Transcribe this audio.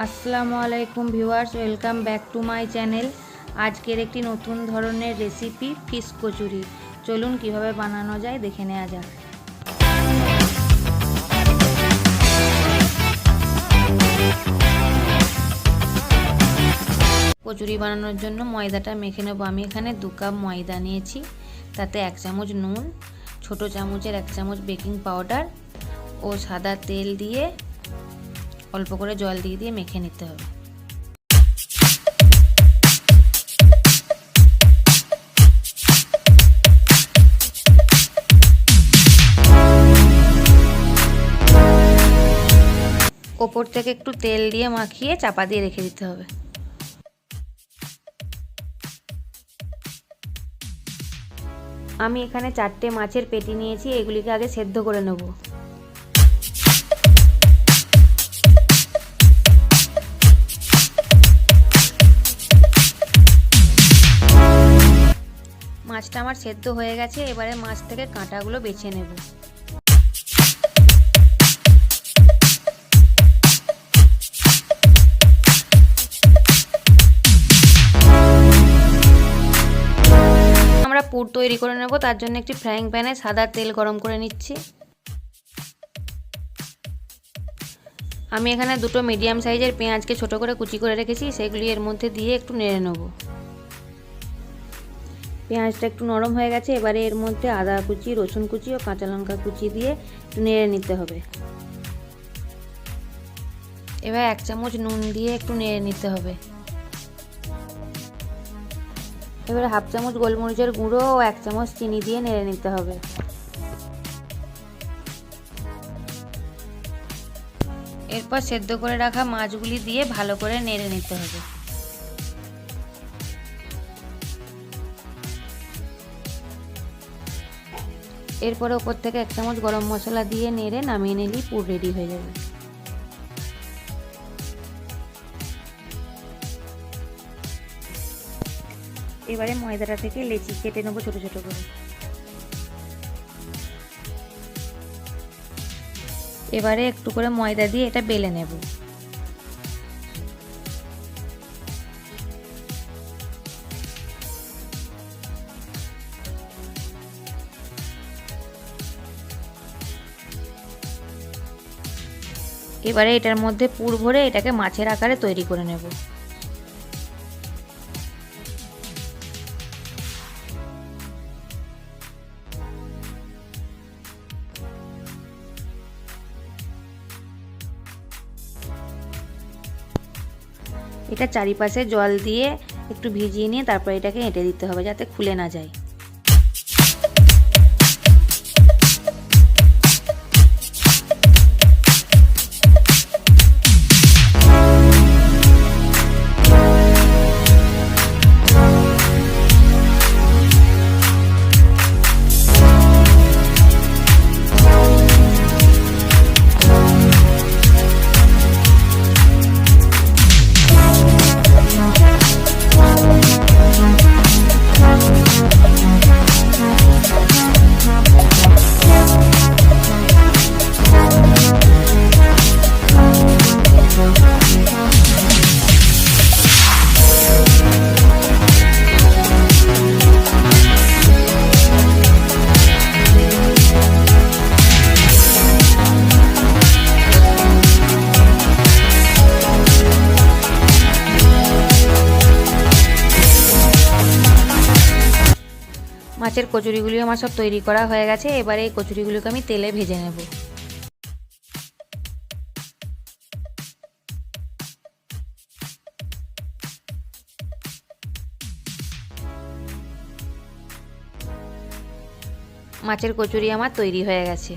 আসসালামু আলাইকুম viewers, welcome back to my channel. আজকের একটি নতুন ধরনের রেসিপি ফিশ কচুরি। চলুন কিভাবে বানানো যায় দেখে নেওয়া যাক। কচুরি বানানোর জন্য ময়দাটা মেখে নেব। আমি এখানে 2 কাপ ময়দা নিয়েছি, তাতে 1 চামচ নুন, ছোট চামচের 1 চামচ বেকিং পাউডার ও সাদা তেল দিয়ে অল্প করে জল দিয়ে মেখে নিতে হবে। ওপর থেকে একটু তেল দিয়ে মাখিয়ে চাপা দিয়ে রেখে দিতে হবে। আমি এখানে 4টে মাছের পেটি নিয়েছি, এগুলিকে আগে সেদ্ধ করে নেব। মাছটা আমার সেদ্ধ হয়ে গেছে, এবারে মাছ থেকে কাঁটাগুলো বেছে নেব। আমরা পুর তৈরি করে নেব, তার জন্য একটি ফ্রাইং প্যানে সাদা তেল গরম করে নিচ্ছি। আমি এখানে 2টো মিডিয়াম সাইজের পেঁয়াজকে ছোট করে কুচি করে রেখেছি, সেগুলি এর মধ্যে দিয়ে একটু নেড়ে নেব। পেঁয়াজটা একটু নরম হয়ে গেছে, এবারে এর মধ্যে আদা কুচি, রসুন কুচি ও কাঁচা লঙ্কা কুচি দিয়ে একটু নেড়ে নিতে হবে। এবার 1 চামচ নুন দিয়ে একটু নেড়ে নিতে হবে। এবারে 1/2 চামচ গোলমরিচের গুঁড়ো ও 1 চামচ চিনি দিয়ে নেড়ে নিতে হবে। এরপর সেদ্ধ করে রাখা মাছগুলি দিয়ে ভালো করে নেড়ে নিতে হবে। এরপরে ওপর থেকে 1 চামচ গরম মশলা দিয়ে নেড়ে নামিয়ে নিলেই পুর রেডি হয়ে যাবে। এবারে ময়দাটা থেকে লেচি কেটে নেবো ছোট ছোট করে। এবারে একটু করে ময়দা দিয়ে এটা বেলে নেব। এবারে এটার মধ্যে পুর ভরে এটাকে মাছের আকারে তৈরি করে নেব। এটা চারিপাশে জল দিয়ে একটু ভিজিয়ে নিয়ে তারপর এটাকে এঁটে দিতে হবে যাতে খুলে না যায়। মাছের কচুরিগুলি আমার সব তৈরি করা হয়ে গেছে, এবারে এই কচুরিগুলোকে আমি তেলে ভেজে নেব। মাছের কচুরি আমার তৈরি হয়ে গেছে।